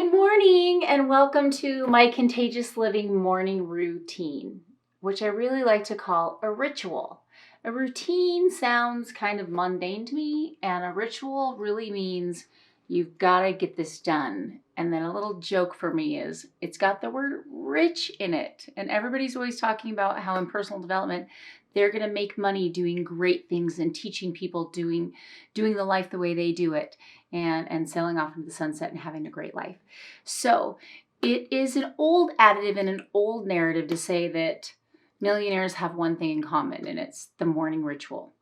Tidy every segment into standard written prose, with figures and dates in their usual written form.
Good morning and welcome to my Contagious Living morning routine, which I really like to call a ritual. A routine sounds kind of mundane to me, and a ritual really means you've got to get this done. And then a little joke for me is it's got the word rich in it. And everybody's always talking about how in personal development, they're going to make money doing great things and teaching people doing the life the way they do it and sailing off into the sunset and having a great life. So it is an old additive and an old narrative to say that millionaires have one thing in common, and it's the morning ritual.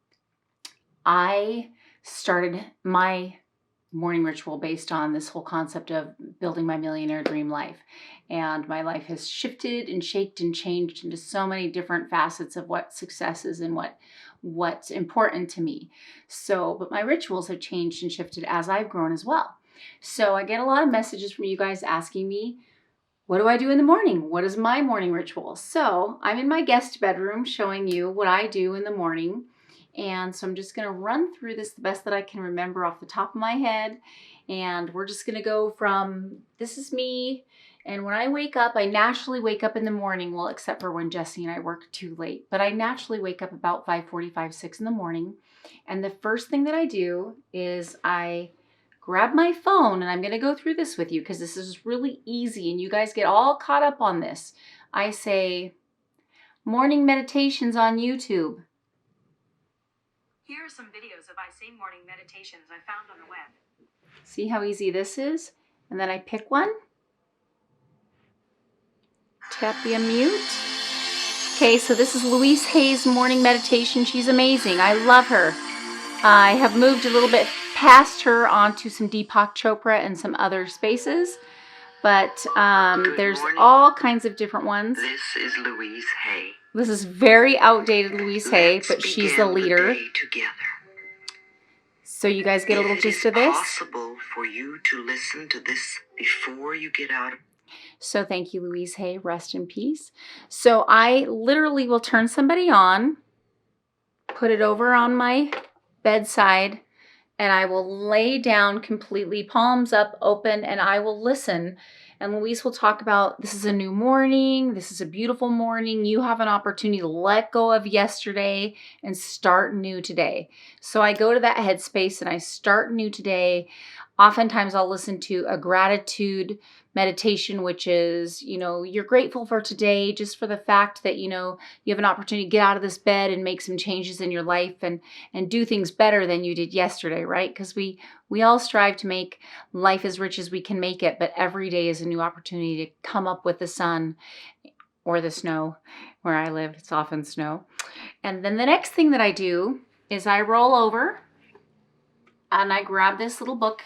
I started my morning ritual based on this whole concept of building my millionaire dream life. And my life has shifted and shaped and changed into so many different facets of what success is and what's important to me. But my rituals have changed and shifted as I've grown as well. So I get a lot of messages from you guys asking me, what do I do in the morning? What is my morning ritual? So I'm in my guest bedroom showing you what I do in the morning. And so I'm just going to run through this the best that I can remember off the top of my head. And we're just going to go from, this is me. And when I wake up, I naturally wake up in the morning. Well, except for when Jesse and I work too late. But I naturally wake up about 5:45, 6 in the morning. And the first thing that I do is I grab my phone. And I'm going to go through this with you because this is really easy. And you guys get all caught up on this. I say, morning meditations on YouTube. Here are some videos of I say morning meditations I found on the web. See how easy this is? And then I pick one. Tap the unmute. Okay, so this is Louise Hay's morning meditation. She's amazing. I love her. I have moved a little bit past her onto some Deepak Chopra and some other spaces. But there's all kinds of different ones. This is Louise Hay. This is very outdated Louise Hay, but she's the leader. So you guys get a little gist of this? It is possible for you to listen to this before you get out of... So thank you, Louise Hay. Rest in peace. So I literally will turn somebody on, put it over on my bedside, and I will lay down completely, palms up, open, and I will listen. And Louise will talk about, this is a new morning. This is a beautiful morning. You have an opportunity to let go of yesterday and start new today. So I go to that headspace and I start new today. Oftentimes I'll listen to a gratitude meditation, which is, you're grateful for today just for the fact that, you have an opportunity to get out of this bed and make some changes in your life and do things better than you did yesterday, right? Because we all strive to make life as rich as we can make it, but every day is a new opportunity to come up with the sun or the snow. Where I live, it's often snow. And then the next thing that I do is I roll over and I grab this little book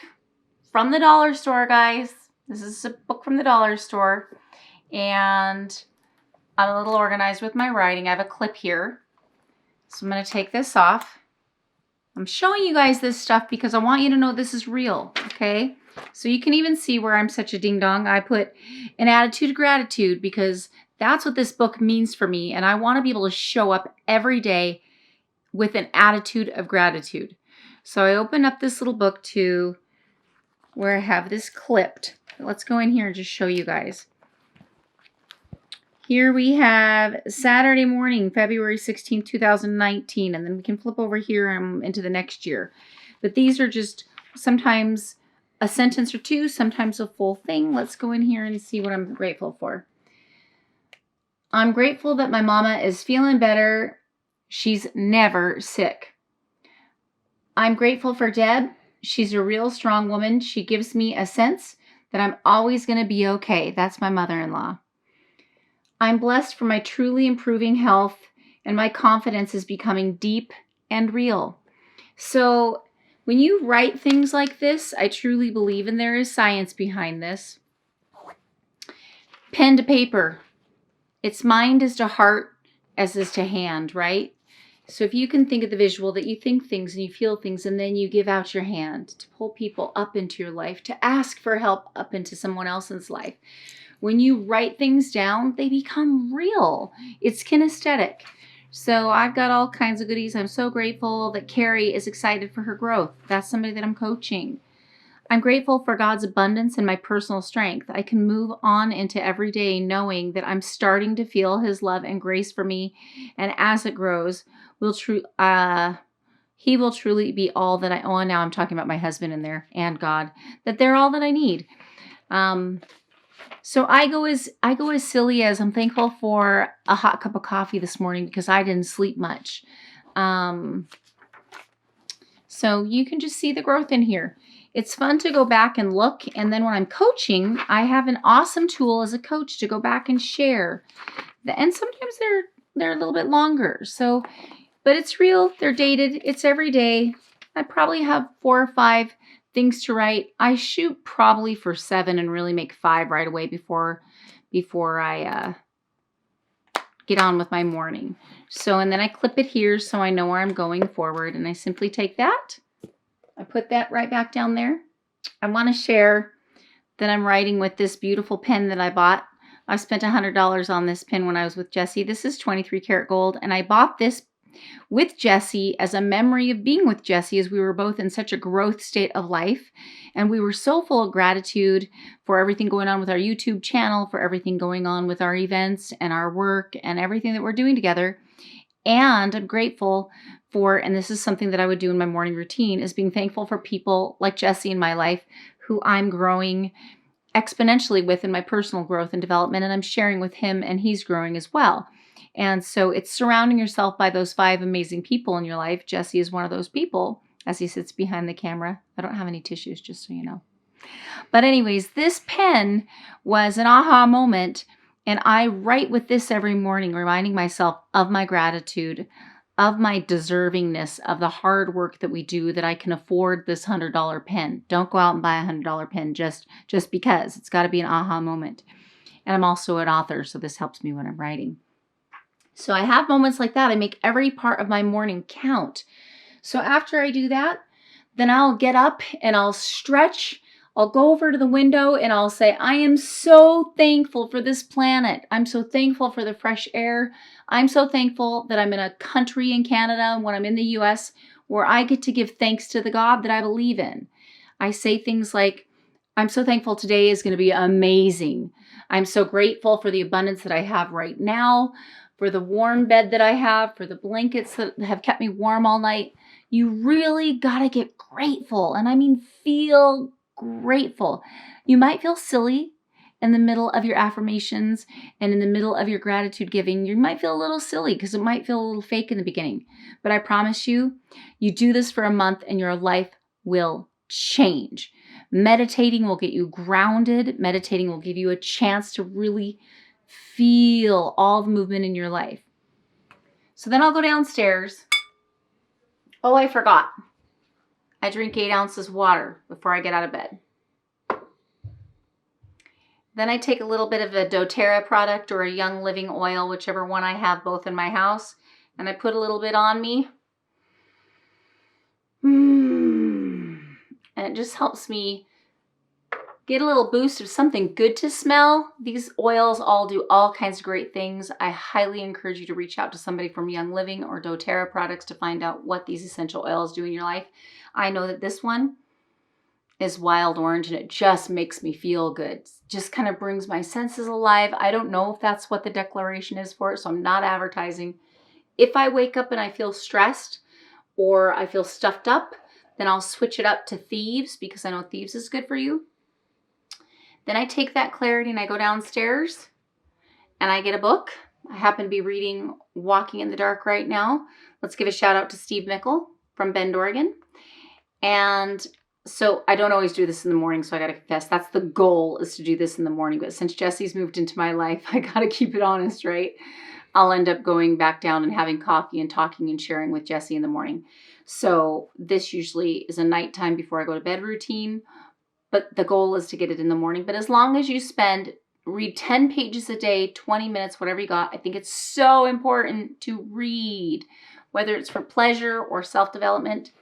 from the dollar store, guys. This is a book from the dollar store, and I'm a little organized with my writing. I have a clip here, so I'm going to take this off. I'm showing you guys this stuff because I want you to know this is real, okay? So you can even see where I'm such a ding-dong. I put an attitude of gratitude because that's what this book means for me, and I want to be able to show up every day with an attitude of gratitude. So I open up this little book to where I have this clipped. Let's go in here and just show you guys. Here we have Saturday morning, February 16th, 2019. And then we can flip over here and into the next year. But these are just sometimes a sentence or two, sometimes a full thing. Let's go in here and see what I'm grateful for. I'm grateful that my mama is feeling better. She's never sick. I'm grateful for Deb. She's a real strong woman. She gives me a sense that I'm always going to be okay. That's my mother-in-law. I'm blessed for my truly improving health, and my confidence is becoming deep and real. So when you write things like this, I truly believe, and there is science behind this. Pen to paper. It's mind as to heart as is to hand, right? So if you can think of the visual that you think things and you feel things and then you give out your hand to pull people up into your life, to ask for help up into someone else's life. When you write things down, they become real. It's kinesthetic. So I've got all kinds of goodies. I'm so grateful that Kari is excited for her growth. That's somebody that I'm coaching. I'm grateful for God's abundance and my personal strength. I can move on into every day knowing that I'm starting to feel his love and grace for me. And as it grows, he will truly be all that I owe. Now I'm talking about my husband in there and God, that they're all that I need. So I go as silly as I'm thankful for a hot cup of coffee this morning because I didn't sleep much. So you can just see the growth in here. It's fun to go back and look. And then when I'm coaching, I have an awesome tool as a coach to go back and share. And sometimes they're a little bit longer. So, but it's real. They're dated. It's every day. I probably have 4 or 5 things to write. I shoot probably for 7 and really make 5 right away before I get on with my morning. So, and then I clip it here so I know where I'm going forward. And I simply take that. I put that right back down there. I want to share that I'm writing with this beautiful pen that I bought. I spent $100 on this pen when I was with Jessie. This is 23 karat gold. And I bought this with Jessie as a memory of being with Jessie as we were both in such a growth state of life. And we were so full of gratitude for everything going on with our YouTube channel, for everything going on with our events and our work and everything that we're doing together. And I'm grateful for, and this is something that I would do in my morning routine, is being thankful for people like Jessie in my life who I'm growing exponentially with in my personal growth and development. And I'm sharing with him and he's growing as well. And so it's surrounding yourself by those 5 amazing people in your life. Jessie is one of those people as he sits behind the camera. I don't have any tissues, just so you know. But anyways, this pen was an aha moment. And I write with this every morning, reminding myself of my gratitude, of my deservingness, of the hard work that we do, that I can afford this $100 pen. Don't go out and buy a $100 pen just because. It's got to be an aha moment. And I'm also an author, so this helps me when I'm writing. So I have moments like that. I make every part of my morning count. So after I do that, then I'll get up and I'll stretch. I'll go over to the window and I'll say, I am so thankful for this planet. I'm so thankful for the fresh air. I'm so thankful that I'm in a country in Canada when I'm in the US where I get to give thanks to the God that I believe in. I say things like, I'm so thankful today is going to be amazing. I'm so grateful for the abundance that I have right now, for the warm bed that I have, for the blankets that have kept me warm all night. You really got to get grateful. And I mean, feel grateful. You might feel silly in the middle of your affirmations and in the middle of your gratitude giving. You might feel a little silly because it might feel a little fake in the beginning. But I promise you, you do this for a month and your life will change. Meditating will get you grounded. Meditating will give you a chance to really feel all the movement in your life. So then I'll go downstairs. Oh, I forgot. I drink 8 ounces water before I get out of bed. Then I take a little bit of a doTERRA product or a Young Living oil, whichever one I have both in my house, and I put a little bit on me. And it just helps me get a little boost of something good to smell. These oils all do all kinds of great things. I highly encourage you to reach out to somebody from Young Living or doTERRA products to find out what these essential oils do in your life. I know that this one is wild orange and it just makes me feel good. It just kind of brings my senses alive. I don't know if that's what the declaration is for it, so I'm not advertising. If I wake up and I feel stressed or I feel stuffed up, then I'll switch it up to Thieves because I know Thieves is good for you. Then I take that clarity and I go downstairs and I get a book. I happen to be reading Walking in the Dark right now. Let's give a shout out to Steve Mickle from Bend, Oregon. And so I don't always do this in the morning, so I got to confess, that's the goal, is to do this in the morning. But since Jessie's moved into my life, I got to keep it honest, right? I'll end up going back down and having coffee and talking and sharing with Jessie in the morning. So this usually is a nighttime before I go to bed routine. But the goal is to get it in the morning. But as long as you read 10 pages a day, 20 minutes, whatever you got, I think it's so important to read, whether it's for pleasure or self-development.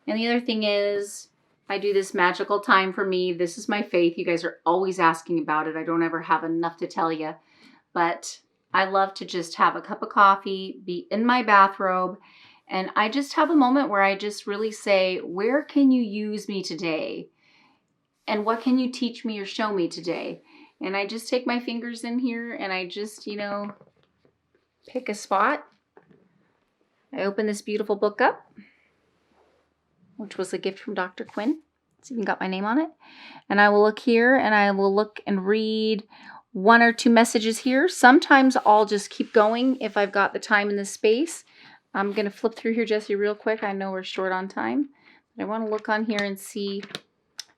And the other thing is, I do this magical time for me. This is my faith. You guys are always asking about it. I don't ever have enough to tell you. But I love to just have a cup of coffee, be in my bathrobe, And I just have a moment where I just really say, where can you use me today? And what can you teach me or show me today? And I just take my fingers in here and I just, pick a spot. I open this beautiful book up, which was a gift from Dr. Quinn. It's even got my name on it. And I will look here and I will look and read one or two messages here. Sometimes I'll just keep going if I've got the time and the space. I'm going to flip through here, Jesse, real quick. I know we're short on time, but I want to look on here and see.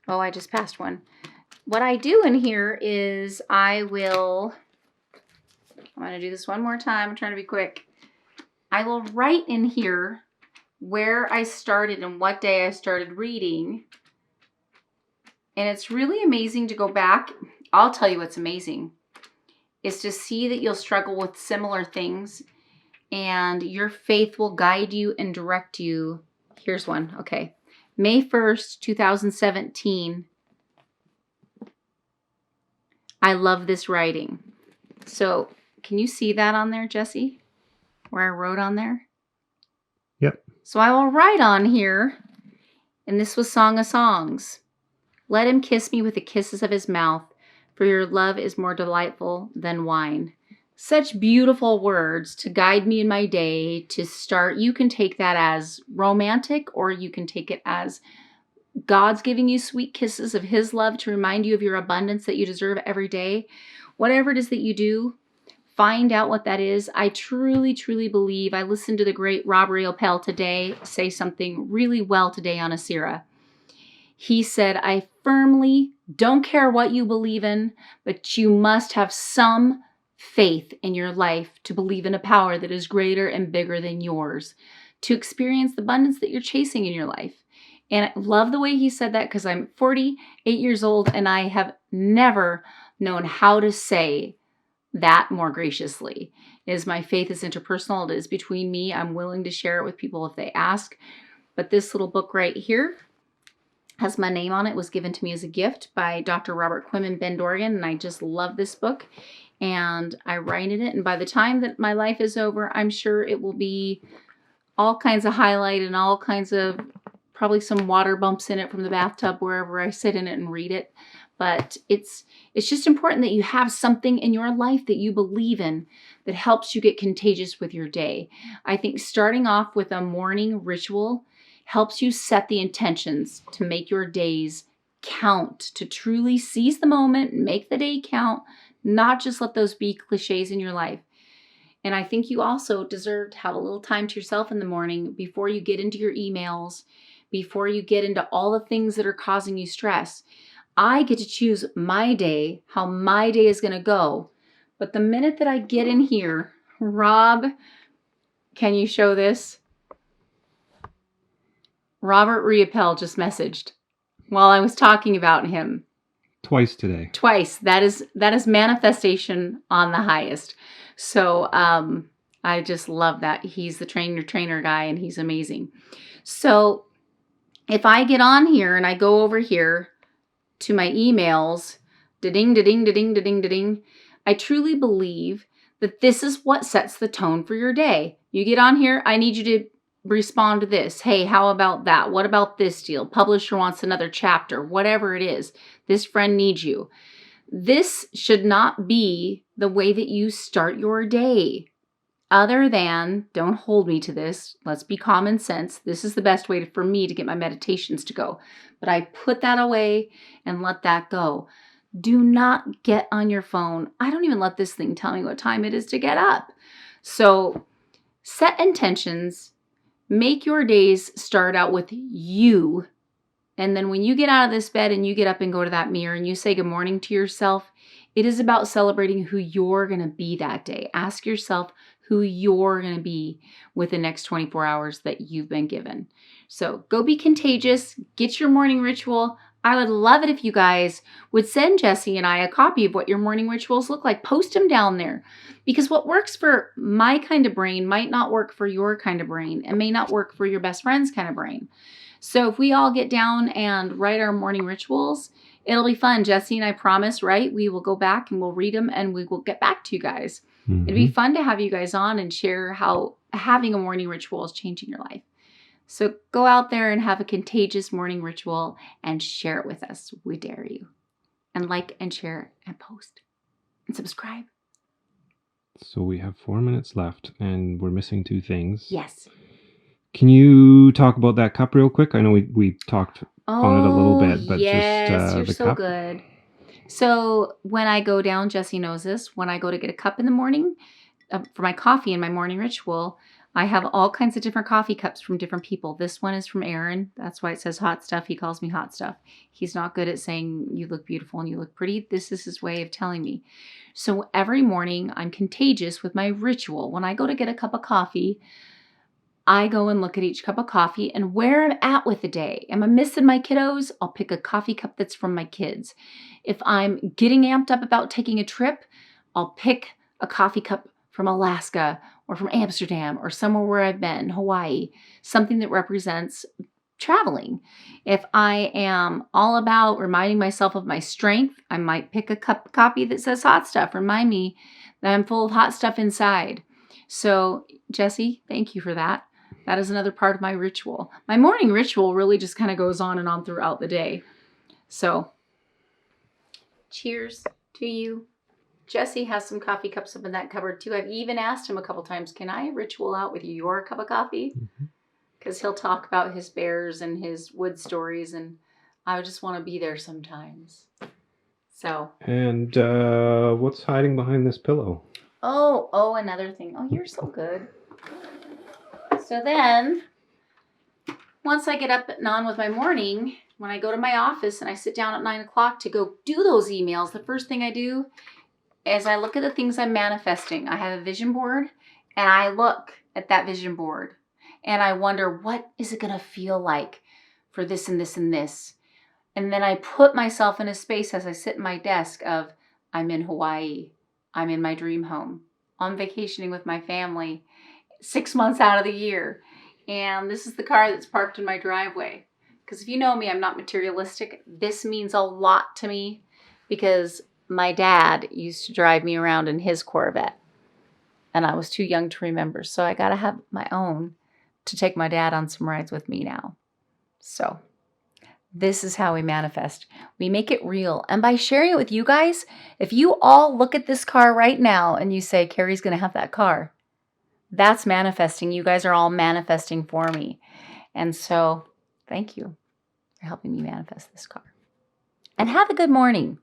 Oh, I just passed one. What I do in here is I'm going to do this one more time. I'm trying to be quick. I will write in here where I started and what day I started reading. And it's really amazing to go back. I'll tell you what's amazing is to see that you'll struggle with similar things and your faith will guide you and direct you. Here's one. Okay. May 1st, 2017. I love this writing. So can you see that on there, Jesse? Where I wrote on there? Yep. So I will write on here, and this was Song of Songs. Let him kiss me with the kisses of his mouth, for your love is more delightful than wine. Such beautiful words to guide me in my day to start. You can take that as romantic, or you can take it as God's giving you sweet kisses of his love to remind you of your abundance that you deserve every day. Whatever it is that you do, find out what that is. I truly, truly believe. I listened to the great Richyouwill today say something really well today on Asira. He said, I firmly don't care what you believe in, but you must have some faith in your life to believe in a power that is greater and bigger than yours, to experience the abundance that you're chasing in your life. And I love the way he said that because I'm 48 years old and I have never known how to say that more graciously. Is my faith is interpersonal. It is between me. I'm willing to share it with people if they ask. But this little book right here has my name on it. It was given to me as a gift by Dr. Robert Quinn in Bend, Oregon. And I just love this book. And I write in it. And by the time that my life is over, I'm sure it will be all kinds of highlight and all kinds of probably some water bumps in it from the bathtub wherever I sit in it and read it. But it's just important that you have something in your life that you believe in that helps you get contagious with your day. I think starting off with a morning ritual helps you set the intentions to make your days count, to truly seize the moment, make the day count, not just let those be cliches in your life. And I think you also deserve to have a little time to yourself in the morning before you get into your emails, before you get into all the things that are causing you stress. I get to choose my day, how my day is going to go. But the minute that I get in here, Rob, can you show this? Robert Richyouwill just messaged while I was talking about him. Twice today. Twice. That is manifestation on the highest. So I just love that. He's the trainer guy and he's amazing. So if I get on here and I go over here to my emails, da-ding, da-ding, da-ding, da-ding, da-ding, I truly believe that this is what sets the tone for your day. You get on here, I need you to respond to this. Hey, how about that? What about this deal? Publisher wants another chapter, whatever it is. This friend needs you. This should not be the way that you start your day. Other than, don't hold me to this, let's be common sense. This is the best way for me to get my meditations to go. But I put that away and let that go. Do not get on your phone. I don't even let this thing tell me what time it is to get up. So set intentions. Make your days start out with you. And then when you get out of this bed and you get up and go to that mirror and you say good morning to yourself, it is about celebrating who you're going to be that day. Ask yourself who you're going to be with the next 24 hours that you've been given. So go be contagious. Get your morning ritual. I would love it if you guys would send Jesse and I a copy of what your morning rituals look like. Post them down there. Because what works for my kind of brain might not work for your kind of brain and may not work for your best friend's kind of brain. So if we all get down and write our morning rituals, it'll be fun. Jesse and I promise, right? We will go back and we'll read them and we will get back to you guys. Mm-hmm. It'd be fun to have you guys on and share how having a morning ritual is changing your life. So go out there and have a contagious morning ritual and share it with us. We dare you. And like and share and post and subscribe. So we have 4 minutes left and we're missing 2 things. Yes. Can you talk about that cup real quick? I know we talked on it a little bit, but yes, just you're the so cup. good. So when I go down, Jesse knows this, when I go to get a cup in the morning for my coffee in my morning ritual, I have all kinds of different coffee cups from different people. This one is from Aaron. That's why it says hot stuff. He calls me hot stuff. He's not good at saying you look beautiful and you look pretty. This is his way of telling me. So every morning I'm contagious with my ritual. When I go to get a cup of coffee, I go and look at each cup of coffee and where I'm at with the day. Am I missing my kiddos? I'll pick a coffee cup that's from my kids. If I'm getting amped up about taking a trip, I'll pick a coffee cup from Alaska or from Amsterdam or somewhere where I've been, Hawaii, something that represents traveling. If I am all about reminding myself of my strength, I might pick a cup of coffee that says hot stuff. Remind me that I'm full of hot stuff inside. So, Jesse, thank you for that. That is another part of my ritual. My morning ritual really just kind of goes on and on throughout the day. So, cheers to you. Jesse has some coffee cups up in that cupboard too. I've even asked him a couple times, can I ritual out with your cup of coffee? Because he'll talk about his bears and his wood stories, and I just want to be there sometimes. So. And what's hiding behind this pillow? Oh, another thing. Oh, you're so good. So then, once I get up and on with my morning, when I go to my office and I sit down at 9 o'clock to go do those emails, the first thing I do is I look at the things I'm manifesting. I have a vision board and I look at that vision board and I wonder, what is it going to feel like for this and this and this? And then I put myself in a space as I sit at my desk of, I'm in Hawaii. I'm in my dream home. I'm vacationing with my family 6 months out of the year. And this is the car that's parked in my driveway. Because if you know me, I'm not materialistic. This means a lot to me because my dad used to drive me around in his Corvette. And I was too young to remember. So I got to have my own to take my dad on some rides with me now. So this is how we manifest. We make it real. And by sharing it with you guys, if you all look at this car right now and you say, Carrie's going to have that car, that's manifesting. You guys are all manifesting for me. And so thank you for helping me manifest this car. And have a good morning.